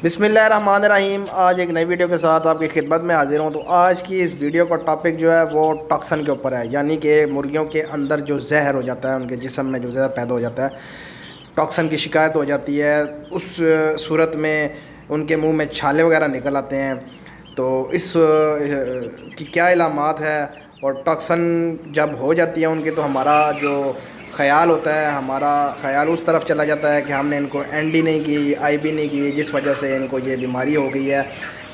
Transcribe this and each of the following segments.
बिस्मिल्लाहिर्रहमानिर्रहीम। आज एक नई वीडियो के साथ आपकी खिदमत में हाजिर हूँ। तो आज की इस वीडियो का टॉपिक जो है वो टॉक्सन के ऊपर है, यानी कि मुर्गियों के अंदर जो जहर हो जाता है, उनके जिस्म में जो जहर पैदा हो जाता है, टॉक्सन की शिकायत हो जाती है। उस सूरत में उनके मुंह में छाले वगैरह निकल आते हैं। तो इस की क्या इलामात है, और टॉक्सन जब हो जाती है उनकी, तो हमारा जो ख़याल होता है, हमारा ख़याल उस तरफ चला जाता है कि हमने इनको एनडी नहीं की, आईबी नहीं की, जिस वजह से इनको ये बीमारी हो गई है।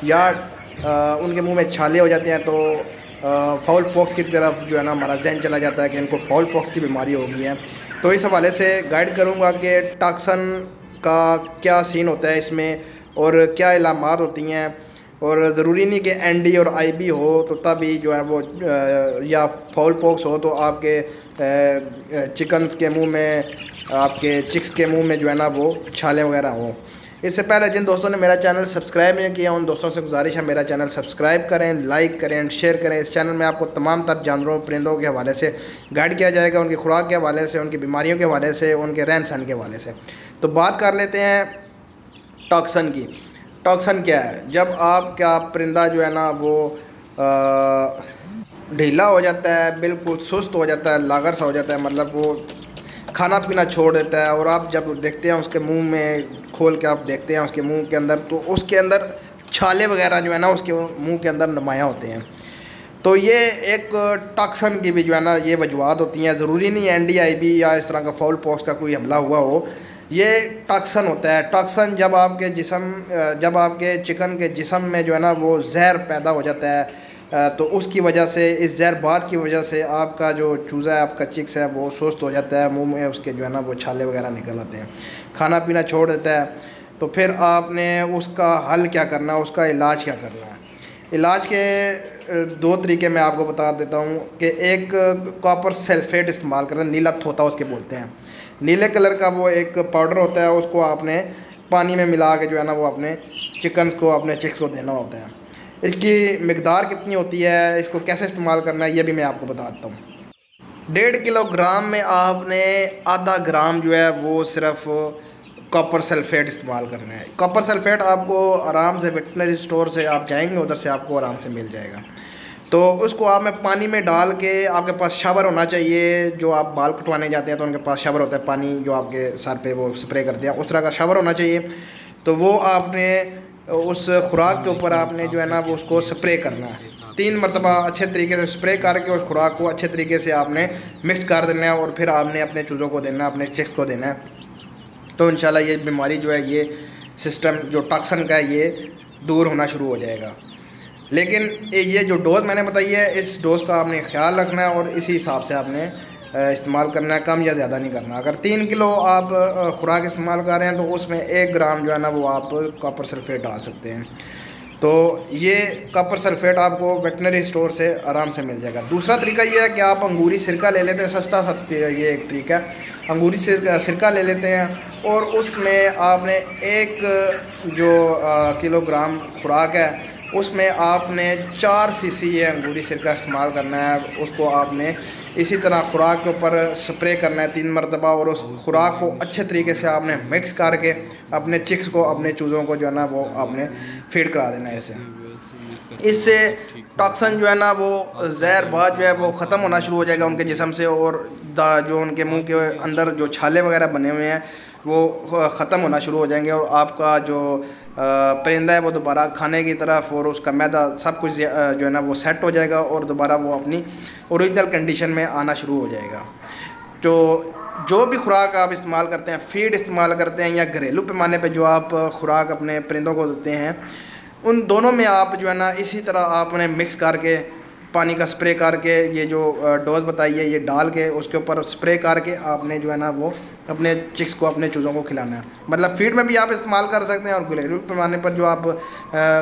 या उनके मुंह में छाले हो जाते हैं, तो फाउल पॉक्स की तरफ जो है ना हमारा जहन चला जाता है कि इनको फाउल पॉक्स की बीमारी हो गई है। तो इस हवाले से गाइड करूँगा कि टॉक्सन का क्या सीन होता है इसमें, और क्या इलामात होती हैं। और ज़रूरी नहीं कि एनडी और आईबी हो तो तभी जो है वो या फाउल पॉक्स हो तो आपके चिकन्स के मुंह में, आपके चिक्स के मुंह में जो है ना वो छाले वगैरह हों। इससे पहले जिन दोस्तों ने मेरा चैनल सब्सक्राइब नहीं किया, उन दोस्तों से गुजारिश है मेरा चैनल सब्सक्राइब करें, लाइक करें एंड शेयर करें। इस चैनल में आपको तमाम तर जानवरों परिंदों के हवाले से गाइड किया जाएगा, उनकी खुराक के हवाले से, उनकी बीमारियों के हवाले से, उनके रहन सहन के हवाले से। तो बात कर लेते हैं टॉक्सन की। टॉक्सन क्या है? जब आपका परिंदा जो है ना वो ढीला हो जाता है, बिल्कुल सुस्त हो जाता है, लागर सा हो जाता है, मतलब वो खाना पीना छोड़ देता है। और आप जब देखते हैं उसके मुंह में खोल के आप देखते हैं उसके मुंह के अंदर, तो उसके अंदर छाले वगैरह जो है ना उसके मुंह के अंदर नुमायाँ होते हैं। तो ये एक टॉक्सन की भी जो है ना ये वजूहत होती हैं। ज़रूरी नहीं NDIB या इस तरह का फाउल पॉक्स का कोई हमला हुआ हो, ये टॉक्सन होता है। टॉक्सन जब आपके जब आपके चिकन के जिस्म में जो है ना वो जहर पैदा हो जाता है, तो उसकी वजह से, इस जहरबात की वजह से आपका जो चूज़ा है, आपका चिक्स है, वो सुस्त हो जाता है, मुंह में उसके जो है ना वो छाले वगैरह निकल आते हैं, खाना पीना छोड़ देता है। तो फिर आपने उसका हल क्या करना है, उसका इलाज क्या करना है? इलाज के दो तरीके मैं आपको बता देता हूँ कि एक कॉपर सल्फेट इस्तेमाल करना, नीला थोता उसके बोलते हैं। नीले कलर का वो एक पाउडर होता है, उसको आपने पानी में मिला के जो है ना वो अपने चिकन्स को, अपने चिक्स को देना होता है। इसकी मिकदार कितनी होती है, इसको कैसे इस्तेमाल करना है, ये भी मैं आपको बता देता हूँ। 1.5 किलोग्राम में आपने आधा ग्राम जो है वो सिर्फ कॉपर सल्फेट इस्तेमाल करना है। कॉपर सल्फेट आपको आराम से वेटनरी स्टोर से आप जाएंगे, उधर से आपको आराम से मिल जाएगा। तो उसको आप में पानी में डाल के, आपके पास शावर होना चाहिए। जो आप बाल कटवाने जाते हैं तो उनके पास शावर होता है, पानी जो आपके सर पे वो स्प्रे करते हैं, उस तरह का शावर होना चाहिए। तो वो आपने उस खुराक के ऊपर आपने जो है ना वो उसको स्प्रे करना है। 3 मरतबा अच्छे तरीके से स्प्रे करके उस खुराक को अच्छे तरीके से आपने मिक्स कर देना है, और फिर आपने अपने चूज़ों को देना है, अपने चिक्स को देना है। तो इंशाल्लाह ये बीमारी जो है, ये सिस्टम जो टॉक्सन का है, ये दूर होना शुरू हो जाएगा। लेकिन ये जो डोज़ मैंने बताई है, इस डोज़ का आपने ख्याल रखना है और इसी हिसाब से आपने इस्तेमाल करना है, कम या ज़्यादा नहीं करना। अगर 3 किलो आप खुराक इस्तेमाल कर रहे हैं तो उसमें 1 ग्राम जो है ना वो आप कॉपर सल्फेट डाल सकते हैं। तो ये कॉपर सल्फेट आपको वेटनरी स्टोर से आराम से मिल जाएगा। दूसरा तरीका ये है कि आप अंगूरी सिरका ले लेते हैं, सस्ता ये एक तरीका है। अंगूरी सिरका ले लेते हैं और उसमें आपने 1 जो किलोग्राम खुराक है उसमें आपने 4 सीसी ये अंगूरी सिरका इस्तेमाल करना है। उसको आपने इसी तरह खुराक के ऊपर स्प्रे करना है 3 मरतबा, और उस खुराक को अच्छे तरीके से आपने मिक्स करके अपने चिक्स को, अपने चूज़ों को जो है ना वो आपने फीड करा देना है। इससे टॉक्सन जो है ना वो जहरबात जो है वो ख़त्म होना शुरू हो जाएगा उनके जिस्म से, और जो उनके मुंह के अंदर जो छाले वगैरह बने हुए हैं वो ख़त्म होना शुरू हो जाएंगे, और आपका जो परिंदा है वो दोबारा खाने की तरफ, और उसका मैदा सब कुछ जो है ना वो सेट हो जाएगा, और दोबारा वो अपनी ओरिजिनल कंडीशन में आना शुरू हो जाएगा। तो जो भी खुराक आप इस्तेमाल करते हैं, फीड इस्तेमाल करते हैं या घरेलू पैमाने पे जो आप खुराक अपने परिंदों को देते हैं, उन दोनों में आप जो है ना इसी तरह आपने मिक्स करके, पानी का स्प्रे करके, ये जो डोज बताई है ये डाल के उसके ऊपर स्प्रे करके आपने जो है ना वो अपने चिक्स को, अपने चूज़ों को खिलाना है। मतलब फीड में भी आप इस्तेमाल कर सकते हैं, और घरेलू पैमाने पर जो आप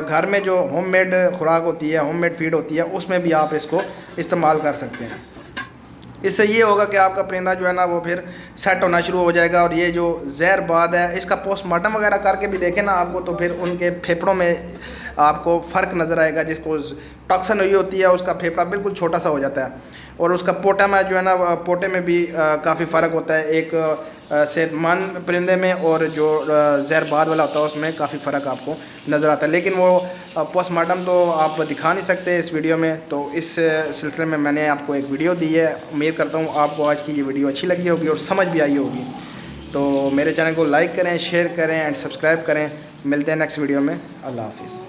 घर में जो होममेड खुराक होती है, होममेड फीड होती है, उसमें भी आप इसको इस्तेमाल कर सकते हैं। इससे ये होगा कि आपका परिंदा जो है ना वो फिर सेट होना शुरू हो जाएगा। और ये जो जहरबाद है, इसका पोस्टमार्टम वगैरह करके भी देखें ना आपको, तो फिर उनके फेफड़ों में आपको फ़र्क नज़र आएगा। जिसको टॉक्सन हुई होती है उसका फेफड़ा बिल्कुल छोटा सा हो जाता है, और उसका पोटा में जो है ना पोटे में भी काफ़ी फ़र्क होता है। एक सेहतमंद परिंदे में और जो जहरबाद वाला होता है उसमें काफ़ी फ़र्क आपको नज़र आता है। लेकिन वो पोस्टमार्टम तो आप दिखा नहीं सकते इस वीडियो में, तो इस सिलसिले में मैंने आपको एक वीडियो दी है। उम्मीद करता हूँ आपको आज की ये वीडियो अच्छी लगी होगी और समझ भी आई होगी। तो मेरे चैनल को लाइक करें, शेयर करें एंड सब्सक्राइब करें। मिलते हैं नेक्स्ट वीडियो में। अल्लाह हाफिज़।